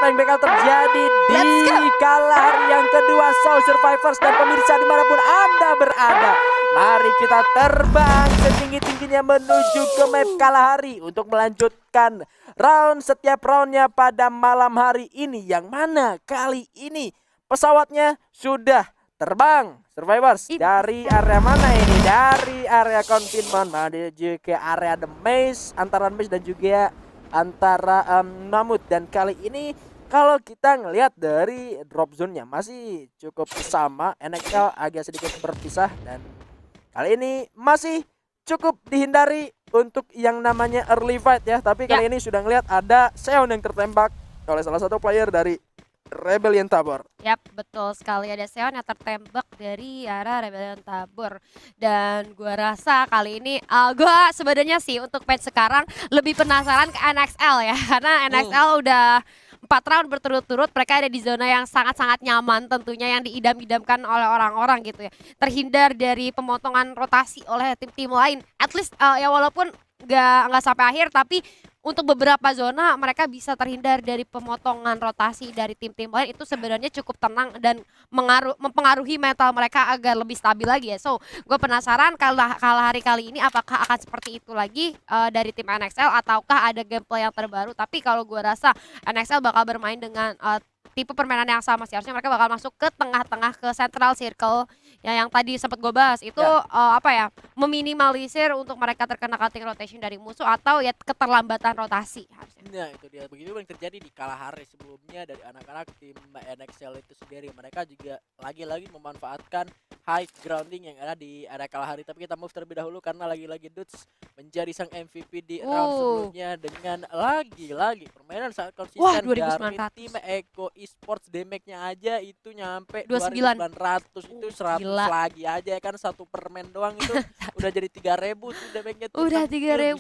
apa yang bakal terjadi di kala hari yang kedua Soul Survivors dan pemirsa dimanapun Anda berada. Mari kita terbang setinggi-tingginya menuju ke map Kalahari untuk melanjutkan setiap roundnya pada malam hari ini. Yang mana kali ini pesawatnya sudah terbang Survivors dari area mana ini? Dari area confinement menuju ke area The Maze, antara Maze dan juga antara Mamut. Dan kali ini kalau kita ngelihat dari drop zone-nya masih cukup sama, NXL agak sedikit berpisah dan kali ini masih cukup dihindari untuk yang namanya early fight ya. Tapi kali ini sudah ngelihat ada Seon yang tertembak oleh salah satu player dari Rebellion Tabor. Yap, betul sekali, ada Seon yang tertembak dari arah Rebellion Tabor. Dan gua rasa kali ini gua sebenarnya sih untuk match sekarang lebih penasaran ke NXL ya. Karena NXL udah 4 round berturut-turut mereka ada di zona yang sangat-sangat nyaman tentunya, yang diidam-idamkan oleh orang-orang gitu ya. Terhindar dari pemotongan rotasi oleh tim-tim lain. At least ya walaupun nggak sampai akhir, tapi untuk beberapa zona mereka bisa terhindar dari pemotongan rotasi dari tim-tim lain. Itu sebenarnya cukup tenang dan mempengaruhi mental mereka agar lebih stabil lagi ya. So gue penasaran kalau hari kali ini apakah akan seperti itu lagi dari tim NXL ataukah ada gameplay yang terbaru. Tapi kalau gue rasa NXL bakal bermain dengan tipe permainan yang sama sih. Harusnya mereka bakal masuk ke tengah-tengah, ke central circle yang tadi sempat gue bahas itu meminimalisir untuk mereka terkena cutting rotation dari musuh atau ya keterlambatan rotasi harusnya. Nah itu dia, begitu yang terjadi di Kalahari sebelumnya dari anak-anak tim NXL itu sendiri. Mereka juga lagi-lagi memanfaatkan high grounding yang ada di area Kalahari. Tapi kita move terlebih dahulu karena lagi-lagi Dudes menjadi sang MVP di round sebelumnya dengan lagi-lagi permainan sangat konsisten dari tim Eko Esports. Damage-nya aja itu nyampe 2900, itu 100 lagi aja kan, satu permen doang itu udah jadi 3000 tuh damage-nya tuh. Udah 3000.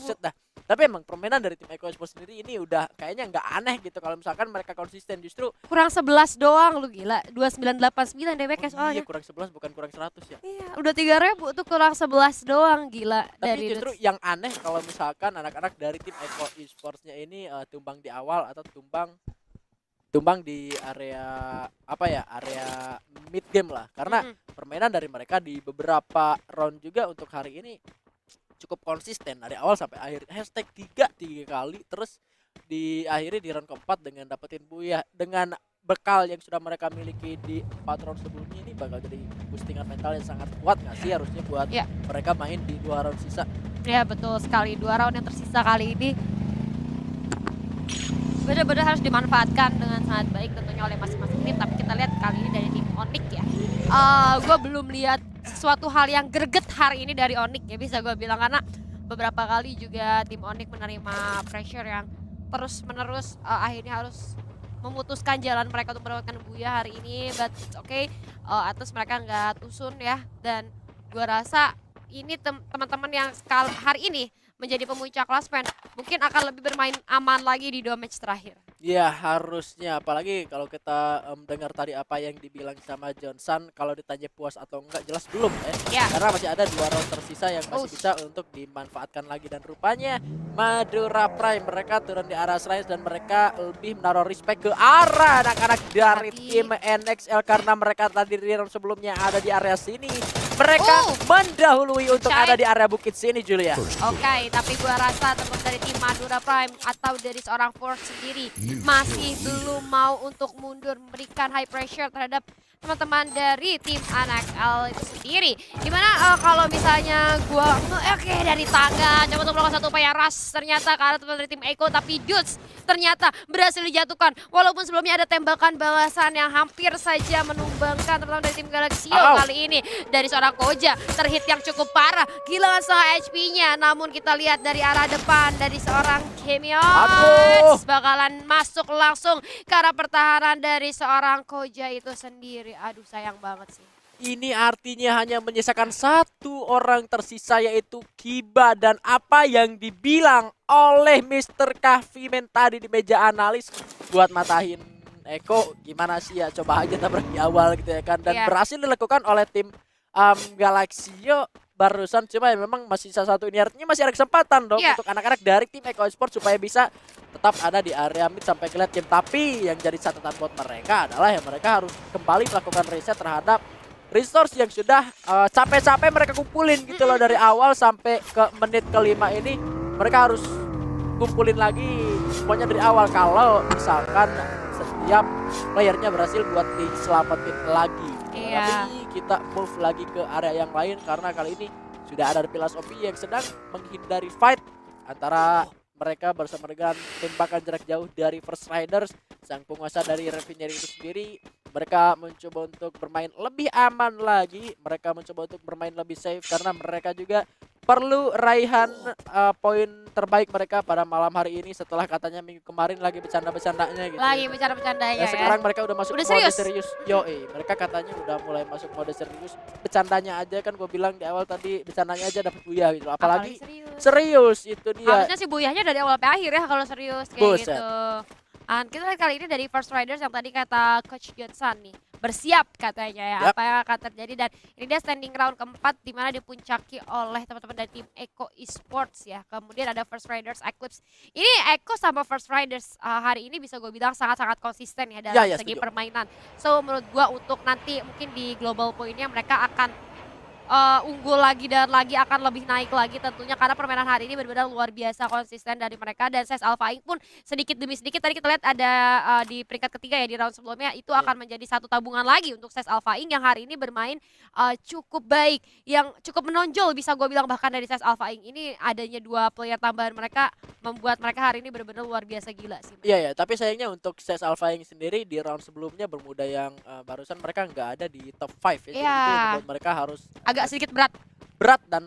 Tapi emang permainan dari tim Eko Esports sendiri ini udah kayaknya nggak aneh gitu kalau misalkan mereka konsisten. Justru kurang 11 doang lu, gila. 2989 damage soalnya. Iya, kurang 11 bukan kurang 100 ya. Iya, udah 3000 tuh kurang 11 doang, gila. Tapi dari justru yang aneh kalau misalkan anak-anak dari tim Eko Esports-nya ini tumbang di awal atau tumbang di area area mid game lah, karena permainan dari mereka di beberapa round juga untuk hari ini cukup konsisten dari awal sampai akhir. Hashtag 3 kali, terus diakhiri di round keempat dengan dapetin Buya. Dengan bekal yang sudah mereka miliki di 4 round sebelumnya, ini bakal jadi boostingan mental yang sangat kuat nggak sih harusnya buat mereka main di 2 round sisa. Ya betul sekali, 2 round yang tersisa kali ini benar-benar harus dimanfaatkan dengan sangat baik tentunya oleh masing-masing tim. Tapi kita lihat kali ini dari tim Onyx ya, gue belum lihat sesuatu hal yang greget hari ini dari Onyx ya, bisa gue bilang, karena beberapa kali juga tim Onyx menerima pressure yang terus-menerus akhirnya harus memutuskan jalan mereka untuk mendapatkan Buya hari ini. But atas mereka nggak tusun ya, dan gue rasa ini teman-teman yang hari ini menjadi pemuncak klasmen mungkin akan lebih bermain aman lagi di 2 match terakhir. Ya harusnya, apalagi kalau kita dengar tadi apa yang dibilang sama Johnson, kalau ditanya puas atau enggak jelas belum karena masih ada 2 round tersisa yang masih bisa untuk dimanfaatkan lagi. Dan rupanya Madura Prime mereka turun di arah Shrines dan mereka lebih menaruh respect ke arah anak-anak dari tim NXL karena mereka tadi di round sebelumnya ada di area sini. Mereka mendahului untuk ada di area bukit sini, Julia. Oke, tapi gua rasa teman dari tim Madura Prime atau dari seorang Force sendiri masih belum mau untuk mundur, memberikan high pressure terhadap teman-teman dari tim NXL itu sendiri. Dimana kalau misalnya gua dari tangga coba untuk melakukan satu upaya rush ternyata ke arah teman dari tim Eko, tapi Dudes ternyata berhasil dijatuhkan. Walaupun sebelumnya ada tembakan balasan yang hampir saja menumbangkan teman-teman dari tim Galaxio. Kali ini dari seorang Koja terhit yang cukup parah, kehilangan setengah HP-nya. Namun kita lihat dari arah depan dari seorang Chemios bakalan masuk langsung ke arah pertahanan dari seorang Koja itu sendiri. Aduh sayang banget sih. Ini artinya hanya menyisakan 1 orang tersisa, yaitu Kiba. Dan apa yang dibilang oleh Mr. Kahfimen tadi di meja analis buat matahin Eko, gimana sih ya, coba aja tabrak di awal gitu ya kan. Dan berhasil dilakukan oleh tim Galaxio barusan, cuma ya memang masih sisa satu ini, artinya masih ada kesempatan dong untuk anak-anak dari tim Eko Esports supaya bisa tetap ada di area mid sampai ke late game. Tapi yang jadi catatan buat mereka adalah ya mereka harus kembali melakukan reset terhadap resource yang sudah capek-capek mereka kumpulin gitu loh dari awal sampai ke menit kelima ini. Mereka harus kumpulin lagi semuanya dari awal kalau misalkan setiap playernya berhasil buat diselamatin lagi. Tapi kita move lagi ke area yang lain karena kali ini sudah ada Pilas OP yang sedang menghindari fight antara mereka bersama dengan tembakan jarak jauh dari First Riders, sang penguasa dari Refinery itu sendiri. Mereka mencoba untuk bermain lebih aman lagi, mereka mencoba untuk bermain lebih safe karena mereka juga perlu raihan poin terbaik mereka pada malam hari ini setelah katanya minggu kemarin lagi bercanda-bercandanya gitu. Lagi bercanda-bercandanya ya. Sekarang mereka udah masuk udah mode serius. Mereka katanya udah mulai masuk mode serius. Bercandanya aja kan gue bilang di awal tadi, bercandanya aja dapat buya gitu. Apalagi serius itu dia. Harusnya sih buyahnya dari awal sampai akhir ya kalau serius kayak gitu. Kita lihat kali ini dari First Riders yang tadi kata Coach Johnson nih, bersiap katanya ya, apa yang akan terjadi. Dan ini dia standing round keempat di mana dipuncaki oleh teman-teman dari tim Eko Esports ya. Kemudian ada First Riders Eclipse. Ini Eko sama First Riders hari ini bisa gue bilang sangat-sangat konsisten ya dalam segi permainan. So menurut gue untuk nanti mungkin di global poinnya mereka akan unggul lagi dan lagi akan lebih naik lagi tentunya karena permainan hari ini benar-benar luar biasa konsisten dari mereka. Dan CES Alpha Inc pun sedikit demi sedikit tadi kita lihat ada di peringkat ketiga ya di round sebelumnya itu akan menjadi satu tabungan lagi untuk CES Alpha Inc yang hari ini bermain cukup baik, yang cukup menonjol bisa gue bilang. Bahkan dari CES Alpha Inc ini adanya 2 player tambahan mereka membuat mereka hari ini benar-benar luar biasa gila sih. Iya tapi sayangnya untuk CES Alpha Inc sendiri di round sebelumnya Bermuda yang barusan mereka nggak ada di top 5 ya. Jadi itu yang membuat mereka harus agak sedikit berat dan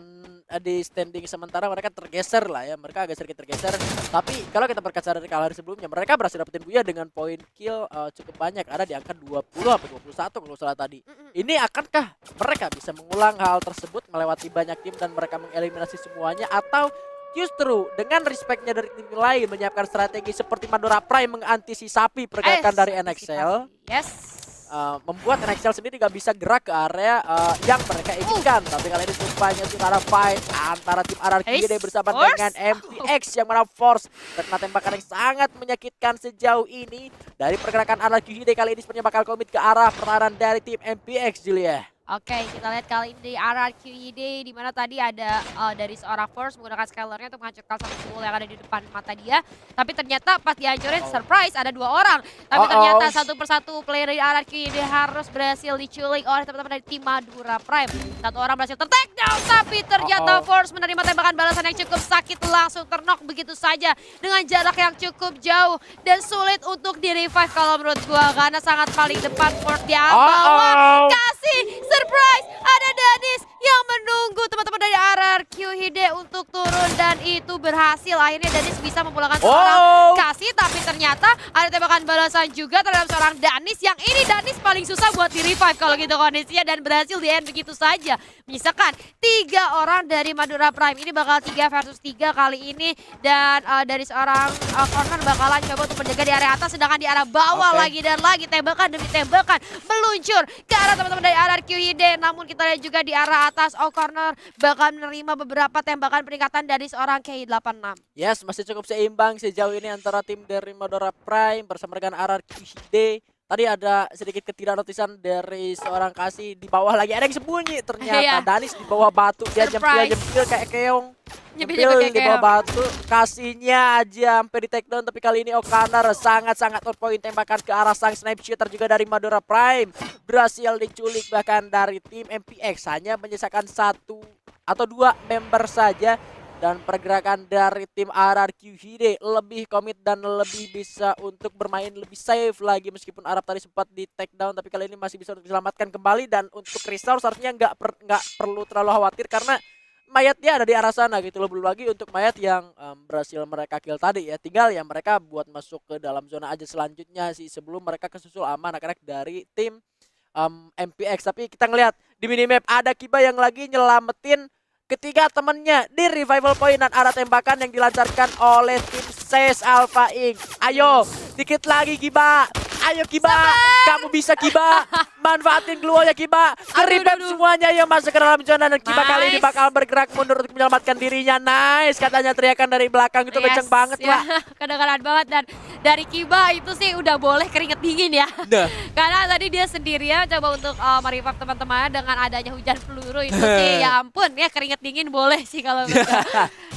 di standing sementara mereka tergeser lah ya, mereka agak sedikit tergeser. Tapi kalau kita berkaca dari kalah sebelumnya, mereka berhasil dapetin buya dengan poin kill cukup banyak, ada di angka 20 sampai 21 kalau salah tadi. Ini akankah mereka bisa mengulang hal tersebut melewati banyak tim dan mereka mengeliminasi semuanya, atau justru dengan respectnya dari tim lain menyiapkan strategi seperti Madura Prime mengantisipasi pergerakan dari NXL? Membuat NXL sendiri gak bisa gerak ke area yang mereka inginkan. Tapi kali ini rupanya sudah ada fight antara tim RRQ bersama dengan MPX yang mana Force terkena tembakan yang sangat menyakitkan sejauh ini. Dari pergerakan RRQ kali ini sepertinya bakal komit ke arah pertahanan dari tim MPX, Julia. Oke, kita lihat kali ini di RRQID di mana tadi ada dari seorang Force menggunakan scalernya untuk menghancurkan satu wall yang ada di depan mata dia. Tapi ternyata pas dihancurin surprise ada 2 orang. Tapi ternyata satu persatu player dari RRQID harus berhasil diculik oleh teman-teman dari tim Madura Prime. 1 orang berhasil ter-take down, tapi ternyata Force menerima tembakan balasan yang cukup sakit, langsung ternok begitu saja dengan jarak yang cukup jauh dan sulit untuk di-revive kalau menurut gua karena sangat paling depan Force di bawah. Kasih surprise, ada Danis yang menunggu teman-teman dari RRQ Hide untuk turun dan itu berhasil. Akhirnya Danis bisa memulangkan seorang kasih, tapi ternyata ada tembakan balasan juga terhadap seorang Danis yang ini Danis paling susah buat di revive kalau gitu kondisinya dan berhasil di end begitu saja. Menyisakan 3 orang dari Madura Prime, ini bakal 3 versus 3 kali ini dan dari seorang corner bakalan coba untuk menjaga di area atas, sedangkan di arah bawah lagi dan lagi tembakan demi tembakan meluncur ke arah teman-teman dari RRQ Hide. Namun kita lihat juga di arah atas O'Connor bakal menerima beberapa tembakan peringatan dari seorang K86. Yes, masih cukup seimbang sejauh ini antara tim dari Madura Prime bersama dengan RRQ Hide. Tadi ada sedikit ketidaknotisan dari seorang kasih di bawah lagi, ada yang sembunyi ternyata. Danis di bawah batu, dia jempil kayak keong. Nyempil di bawah batu, kasihnya aja sampai di take down. Tapi kali ini O'Connor sangat-sangat on point tembakan ke arah sang sniper shooter juga dari Madura Prime. Berhasil diculik bahkan dari tim MPX, hanya menyisakan 1 atau 2 member saja. Dan pergerakan dari tim RRQ Hide lebih komit dan lebih bisa untuk bermain lebih safe lagi. Meskipun Arab tadi sempat di take down, tapi kali ini masih bisa untuk diselamatkan kembali. Dan untuk resource artinya nggak perlu terlalu khawatir karena mayat dia ada di arah sana gitu loh. Belum lagi untuk mayat yang berhasil mereka kill tadi ya. Tinggal ya mereka buat masuk ke dalam zona aja selanjutnya sih sebelum mereka kesusul aman anak-anak dari tim MPX. Tapi kita ngelihat di minimap ada Kiba yang lagi nyelamatin ketiga temennya di revival point dan arah tembakan yang dilancarkan oleh tim CES Alpha Inc. Ayo, dikit lagi Kiba. Ayo Kiba, kamu bisa Kiba. Manfaatin gluonya Kiba. Keripep semuanya yang masuk ke dalam zona. Dan Kiba kali ini bakal bergerak mundur untuk menyelamatkan dirinya. Nice, katanya teriakan dari belakang itu kenceng banget ya. Wak. Kedengaran banget dan dari Kiba itu sih udah boleh keringet dingin ya. Nah. Karena tadi dia sendirian coba untuk merevive teman-temannya dengan adanya hujan peluru itu sih ya ampun ya keringet dingin boleh sih kalau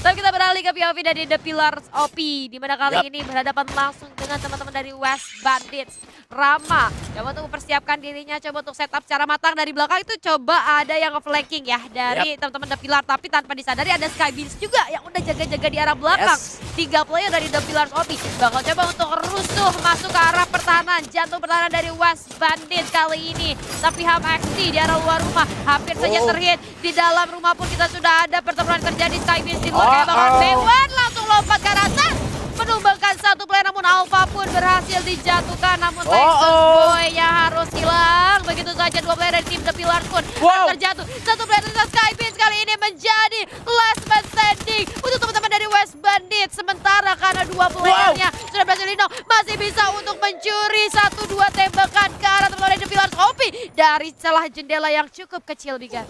tapi kita beralih ke POV dari The Pillars OP di mana kali ini berhadapan langsung dengan teman-teman dari West Bandits. Rama coba untuk mempersiapkan dirinya, coba untuk setup secara matang dari belakang itu coba ada yang nge-flanking ya dari teman-teman The Pillar tapi tanpa disadari ada Skybeams juga yang udah jaga-jaga di arah belakang. 3 player dari The Pillars OP bakal coba untuk rusuh masuk ke arah pertahanan, jantung pertahanan dari West Bandit kali ini. Tapi Ham XT di arah luar rumah hampir saja terhit. Di dalam rumah pun kita sudah ada pertempuran terjadi. Skybeams di luar kayak bakal Dewan langsung lompat ke atas menumbangkan satu player, namun Alpha pun berhasil dijatuhkan, namun Texas Boy-nya harus hilang. Begitu saja 2 player dari tim The Pillars pun terjatuh. Satu player dari Skybeams kali ini menjadi last man standing untuk teman-teman dari West Bandit. Sementara karena 2 playernya sudah berhasil lindung, masih bisa untuk mencuri 1-2 tembakan ke arah teman-teman dari The Pillars OP dari celah jendela yang cukup kecil, Bigan.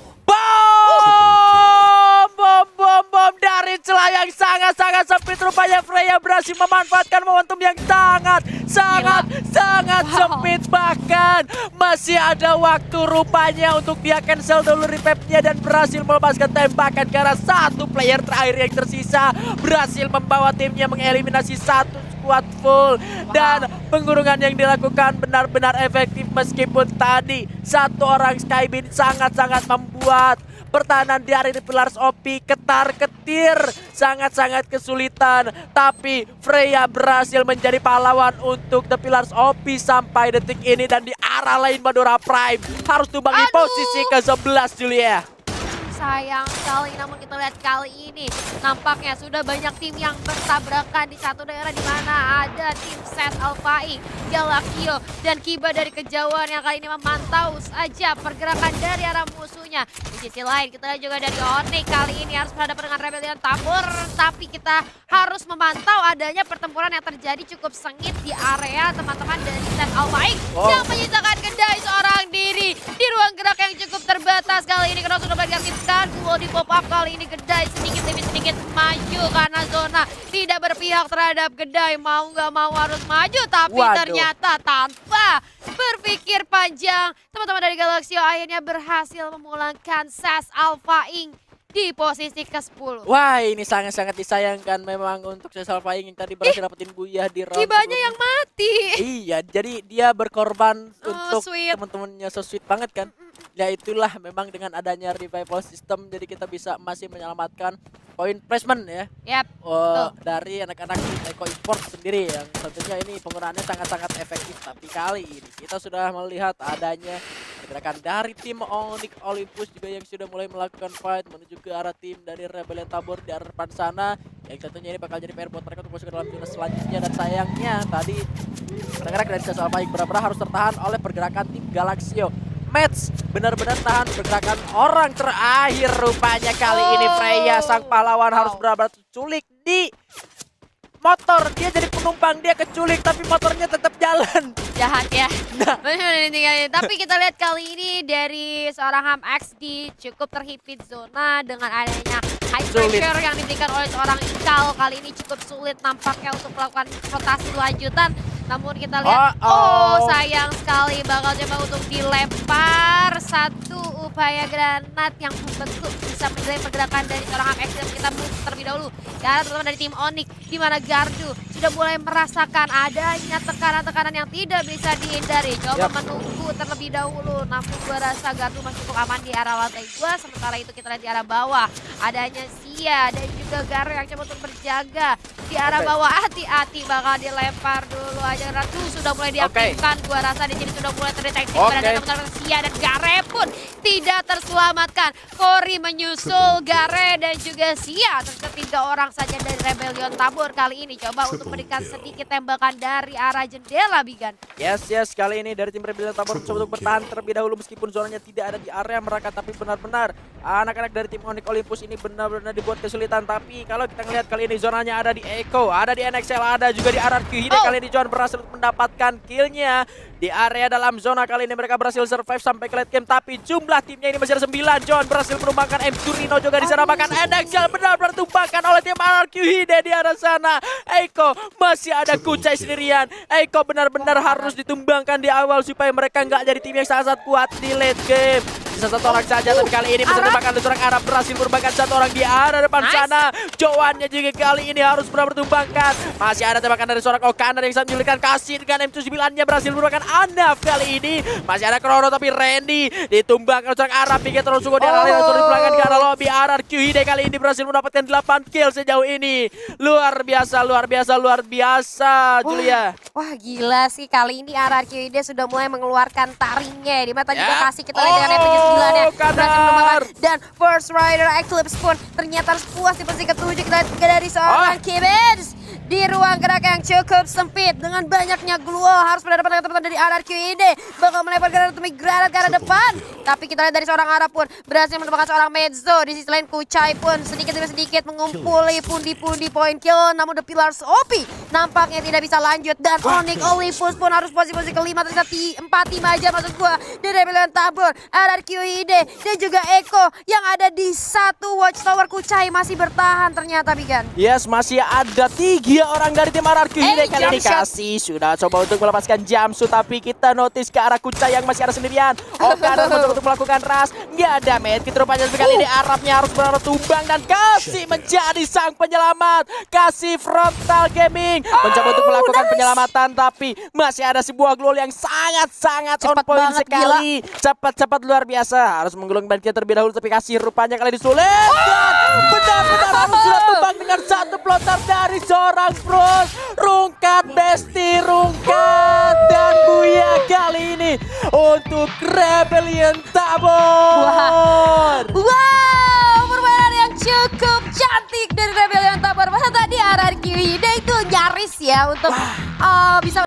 Bom dari celah yang sangat-sangat sempit. Rupanya Freya berhasil memanfaatkan momentum yang sangat sempit. Bahkan masih ada waktu rupanya untuk dia cancel dulu revive-nya dan berhasil melepaskan tembakan karena satu player terakhir yang tersisa berhasil membawa timnya mengeliminasi satu squad full. Dan pengurungan yang dilakukan benar-benar efektif meskipun tadi satu orang Skybeam sangat-sangat membuat pertahanan dari The Pillars OP ketar-ketir, sangat-sangat kesulitan. Tapi Freya berhasil menjadi pahlawan untuk The Pillars OP sampai detik ini. Dan di arah lain Madora Prime harus tumbangi posisi ke-11 Julia. Sayang sekali, namun kita lihat kali ini nampaknya sudah banyak tim yang bertabrakan di satu daerah di mana ada tim Set Alphaing, Galaxio, dan Kiba dari kejauhan yang kali ini memantau saja pergerakan dari arah musuhnya. Di sisi lain kita lihat juga dari Onyx kali ini harus berhadapan dengan Rebellion Tabor, tapi kita harus memantau adanya pertempuran yang terjadi cukup sengit di area teman-teman dari Set Alphaing yang menyisakan kedai seorang diri di ruang gerak yang cukup terbatas. Kali ini karena sudah diaktifkan duo di pop up, kali ini kedai sedikit demi sedikit maju karena zona tidak berpihak terhadap kedai. Mau nggak mau harus maju, tapi ternyata tanpa berpikir panjang teman-teman dari Galaxio akhirnya berhasil memulangkan Ses Alphaing di posisi ke-10. Wah, ini sangat-sangat disayangkan memang untuk Ses Alphaing yang tadi berhasil dapetin Buyah di round Kibanya yang mati. Iya, jadi dia berkorban untuk teman-temannya, so sweet banget kan. Ya itulah memang dengan adanya revival system jadi kita bisa masih menyelamatkan poin placement ya. Dari anak-anak Eko Esport sendiri yang tentunya ini penggunaannya sangat-sangat efektif. Tapi kali ini kita sudah melihat adanya pergerakan dari tim Onyx Olympus juga yang sudah mulai melakukan fight menuju ke arah tim dari Rebellion Tabor di arah depan sana, yang tentunya ini bakal jadi PR buat mereka untuk masuk ke dalam zona selanjutnya. Dan sayangnya tadi pergerakan dari Ses Alphaing benar-benar harus tertahan oleh pergerakan tim Galaxio. Match benar-benar tahan pergerakan orang terakhir rupanya kali ini Freya sang pahlawan harus benar-benar culik di motor. Dia jadi penumpang, dia keculik tapi motornya tetap jalan. Jahat ya. Tapi kita lihat kali ini dari seorang Ham XD cukup terhimpit zona dengan adanya high pressure yang diberikan oleh seorang Ikal. Kali ini cukup sulit nampaknya untuk melakukan rotasi lanjutan. Namun kita lihat, sayang sekali bakal coba untuk dilempar satu upaya granat yang membentuk bisa menilai pergerakan dari seorang Ham XD. Kita move terlebih dahulu karena teman-teman dari tim Onyx di mana Gardu sudah mulai merasakan adanya tekanan-tekanan yang tidak bisa dihindari. Coba menunggu terlebih dahulu, namun gua rasa Gardu masih cukup aman di arah lantai 2. Sementara itu kita lihat di arah bawah adanya Sia dan juga Garo yang coba untuk berjaga di arah bawah. Hati-hati bakal dilempar dulu aja. Ratu sudah mulai diaktifkan. Gua rasa di sini sudah mulai terdeteksi pada teman-teman Sia dan Gare pun tidak terselamatkan. Cory menyusul Gare dan juga Sia. Terus 3 orang saja dari Rebellion Tabor kali ini coba untuk memberikan sedikit tembakan dari arah jendela, Bigan. Yes, kali ini dari tim Rebellion Tabor coba untuk bertahan terlebih dahulu meskipun zonanya tidak ada di area mereka, tapi benar-benar Anak-anak dari tim Onyx Olympus ini benar-benar dibuat kesulitan. Tapi kalau kita ngelihat kali ini zonanya ada di Echo, ada di NXL, ada juga di RRQ Hide. Kali ini John berhasil mendapatkan killnya di area dalam zona. Kali ini mereka berhasil survive sampai ke late game. Tapi jumlah timnya ini masih ada 9. John berhasil menumbangkan M Turino juga di sana. Bahkan NXL benar-benar tumbangkan oleh tim RRQ Hide di arah sana. Echo masih ada Kucai sendirian. Echo benar-benar harus ditumbangkan di awal supaya mereka nggak jadi tim yang sangat kuat di late game. Bisa satu orang saja, tapi kali ini bisa merupakan seorang Arab berhasil merupakan satu orang di arah depan sana. Joannya juga kali ini harus benar-benar tumbangkan. Masih ada tembakan dari seorang Okaner yang sangat menyulitkan. Kasih dengan M79-nya berhasil merupakan Anaf kali ini. Masih ada Krono tapi Randy ditumbangkan seorang Arab. Pikir terus sungguh di arah langsung dipulangkan ke arah lobby. RRQ Hide kali ini berhasil mendapatkan 8 kill sejauh ini. Luar biasa, luar biasa, luar biasa, Julia. Wah gila sih, kali ini RRQ Hide sudah mulai mengeluarkan taringnya. Di mata juga kasih kita lihat dengan RPG 9-nya berhasil menemukan. Dan First Rider Eclipse pun ternyata harus puas di posisi ke-7. Kita lihat juga dari seorang Kibens di ruang gerak yang cukup sempit dengan banyaknya glue. Harus mendapatkan ketepatan dari RRQ Hide, bakal melemparkan atomic granat ke arah depan. Tapi kita lihat dari seorang Arab pun berhasil menemukan seorang Mezzo. Di sisi lain Kucai pun sedikit demi sedikit mengumpuli pundi-pundi poin kill. Namun The Pillars OP nampaknya tidak bisa lanjut. Dan Onyx Olympus pun harus posisi kelima. Ternyata 4 tim aja maksud gua. Di Rebellion Tabor, RRQ Hide dan juga Echo yang ada di satu watchtower. Kucai masih bertahan ternyata, Bigan. Yes, masih ada 3 orang dari tim RRQ Hide. Kali ini kasih sudah coba untuk melepaskan Jamsu, tapi kita notice ke arah Kucai yang masih ada sendirian. Okaner mencoba untuk melakukan rush, nggak ada medkit rupanya. Sekali ini Arabnya harus benar tumbang dan kasih menjadi sang penyelamat. Kasih Frontal Gaming mencoba untuk melakukan penyelamatan, tapi masih ada sebuah glol yang sangat-sangat on Cepat point banget, sekali. Cepat-cepat luar biasa. Harus menggulung medkit terlebih dahulu, tapi kasih rupanya kali disulit. Dan benar-benar harus sudah tumbang dengan satu pelontar dari seorang Bros. Rungkat Besti, Rungkat dan Buya kali ini untuk Rebellion Tabor. Wow, permainan yang cukup cantik dari Rebellion Tabor. Masa tadi RRQ Hide itu nyaris ya untuk bisa